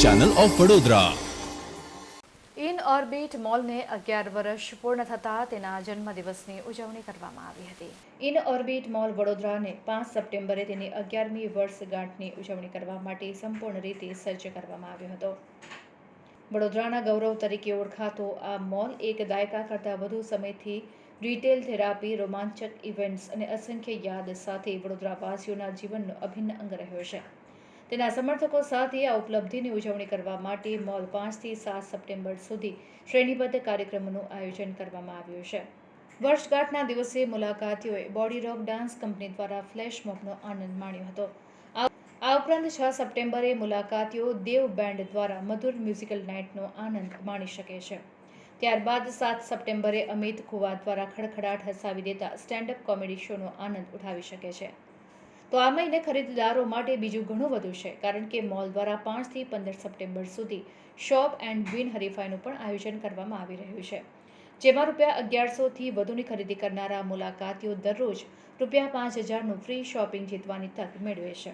Channel of Vadodara. Inorbit મોલને 11 વર્ષ પૂર્ણ થતાં તેના જન્મદિવસની ઉજવણી કરવામાં આવી હતી. ઇન ઓર્બિટ મોલ વડોદરાને 5 સપ્ટેમ્બરે તેની 11મી વર્ષગાંઠની ઉજવણી કરવા માટે સંપૂર્ણ રીતે સજ્જ કરવામાં આવ્યો હતો. વડોદરાના ગૌરવ તરીકે ઓળખાતો આ મોલ એક દાયકા કરતાં વધુ સમયથી રિટેલ થેરાપી, રોમાંચક ઇવેન્ટ્સ અને અસંખ્ય યાદ સાથે વડોદરાવાસીઓના જીવનનો અભિન્ન અંગ રહ્યો છે. તેના સમર્થકો સાથે આ ઉપલબ્ધિની ઉજવણી કરવા માટે મોલ 5 થી 7 સપ્ટેમ્બર સુધી શ્રેણીબદ્ધ કાર્યક્રમોનું આયોજન કરવામાં આવ્યું છે. વર્ષગાંઠના દિવસે મુલાકાતીઓએ બોડી રોક ડાન્સ કંપની દ્વારા ફ્લેશ મોબનો આનંદ માણ્યો હતો. આ ઉપરાંત 6 સપ્ટેમ્બરે મુલાકાતીઓ દેવ બેન્ડ દ્વારા મધુર મ્યુઝિકલ નાઇટનો આનંદ માણી શકે છે. ત્યારબાદ 7 સપ્ટેમ્બરે અમિત કુવા દ્વારા ખડખડાટ હસાવી દેતા સ્ટેન્ડઅપ કોમેડી શોનો આનંદ ઉઠાવી શકે છે. તો આ મહિને ખરીદદારો માટે બીજું ઘણું વધુ છે, કારણ કે મોલ દ્વારા 5 થી 15 સપ્ટેમ્બર સુધી શોપ એન્ડ વિન હરીફાઈનું પણ આયોજન કરવામાં આવી રહ્યું છે, જેમાં ₹1100 થી વધુની ખરીદી કરનારા મુલાકાતીઓ દરરોજ ₹5000નું ફ્રી શોપિંગ જીતવાની તક મેળવે છે.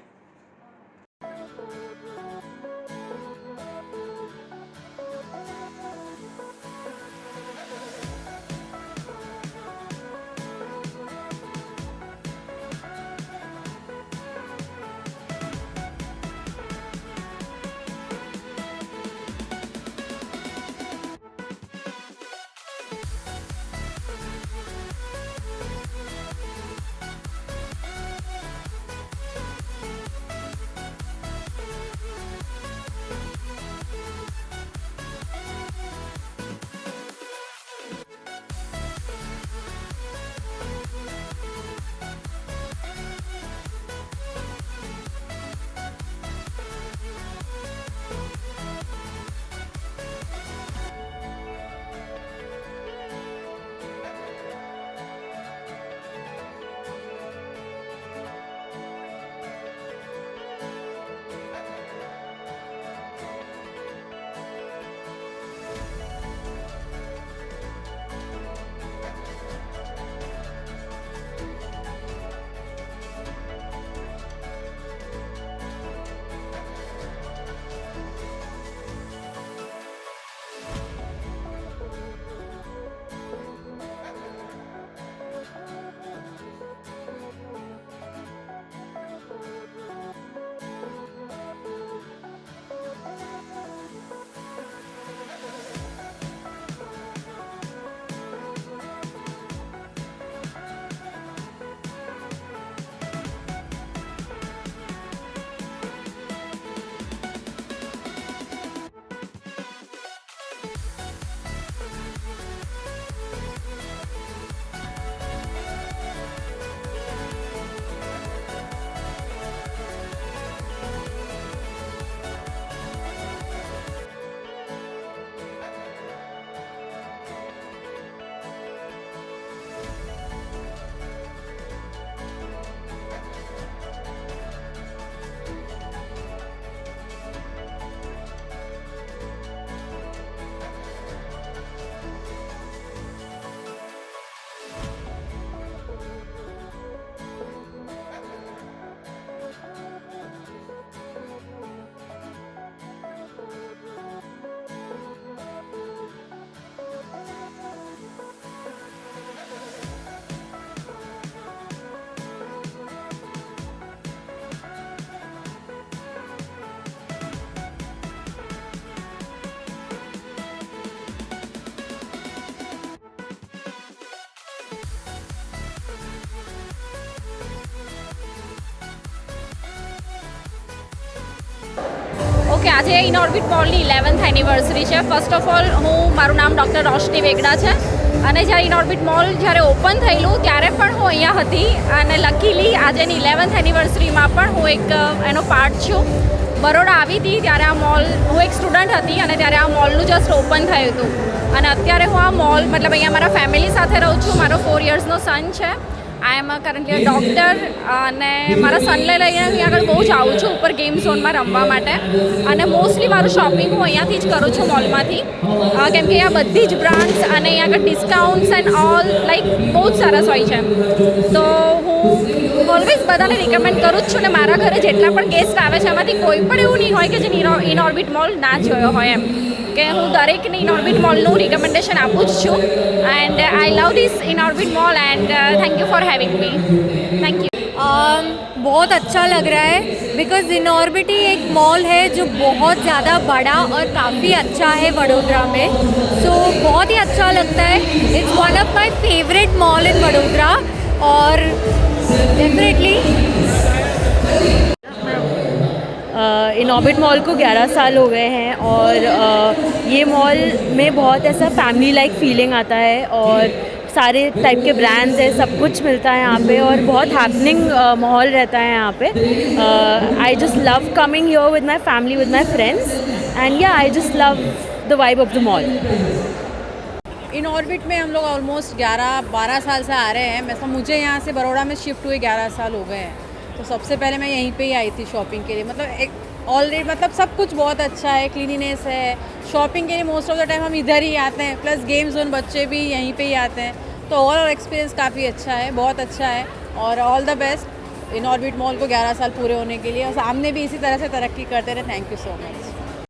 ઓકે, આજે ઇન ઓર્બિટ મોલની 11th એનિવર્સરી છે. ફર્સ્ટ ઓફ ઓલ મારું નામ ડૉક્ટર રોશની વેગડા છે અને જ્યારે ઇન ઓર્બિટ મોલ જ્યારે ઓપન થયેલું ત્યારે પણ હું અહીંયા હતી અને લકીલી આજેની 11th એનિવર્સરીમાં પણ હું એક એનો પાર્ટ છું. બરોડા આવી હતી ત્યારે આ મોલ, હું એક સ્ટુડન્ટ હતી અને ત્યારે આ મોલનું જસ્ટ ઓપન થયું હતું અને અત્યારે હું આ મોલ મતલબ અહીંયા મારા ફેમિલી સાથે રહું છું. મારો 4 યર્સનો સન છે આઈ એમ કરન્ટલી ડૉક્ટર અને મારા સનને લઈને અહીં આગળ બહુ જ આવું છું ઉપર ગેમ ઝોનમાં રમવા માટે અને મોસ્ટલી મારું શોપિંગ હું અહીંયાથી જ કરું છું મોલમાંથી કેમ કે અહીંયા બધી જ બ્રાન્ડ્સ અને અહીં આગળ ડિસ્કાઉન્ટ્સ એન્ડ ઓલ લાઈક બહુ જ સરસ હોય છે. તો હું ઓલવેઝ બધાને રિકમેન્ડ કરું જ છું ને મારા ઘરે જેટલા પણ ગેસ્ટ આવે છે એમાંથી કોઈ પણ એવું નહીં હોય કે જે ઇનઓર્બિટ મોલ ના જોયો હોય એમ કે હું દરેકને ઇનઓર્બિટ મોલનું રિકમેન્ડેશન આપું જ છું and I love this Inorbit mall and thank you for having me. Thank you. बहुत अच्छा लग रहा है बिकॉज इनऑर्बिट ही एक मॉल है जो बहुत ज़्यादा बड़ा और काफ़ी अच्छा है वडोदरा में. सो बहुत ही अच्छा लगता है. It's one of my favourite mall इन वडोदरा और डेफिनेटली इनऑर्बिट मॉल को 11 साल हो गए हैं और ये मॉल में बहुत ऐसा फैमिली लाइक फीलिंग आता है और सारे टाइप के ब्रांड्स हैं, सब कुछ मिलता है यहाँ पे और बहुत हैपनिंग माहौल रहता है यहाँ पे. I just love coming here with my family, with my friends and yeah I just love the vibe of the mall. Inorbit में हम लोग ऑलमोस्ट 11-12 साल से आ रहे हैं. मतलब मुझे यहाँ से बड़ौदा में शिफ्ट हुए 11 साल हो गए हैं. तो सबसे पहले मैं यहीं पे ही आई थी शॉपिंग के लिए. मतलब एक ऑलरेडी मतलब सब कुछ बहुत अच्छा है, क्लीनिनेस है. शॉपिंग के लिए मोस्ट ऑफ द टाइम हम इधर ही आते हैं. प्लस गेम जोन बच्चे भी यहीं पे ही आते हैं. तो ओवरऑल एक्सपीरियंस काफ़ी अच्छा है, बहुत अच्छा है. और all the best Inorbit mall को 11 साल पूरे होने के लिए और सामने भी इसी तरह से तरक्की करते रहे. Thank you so much.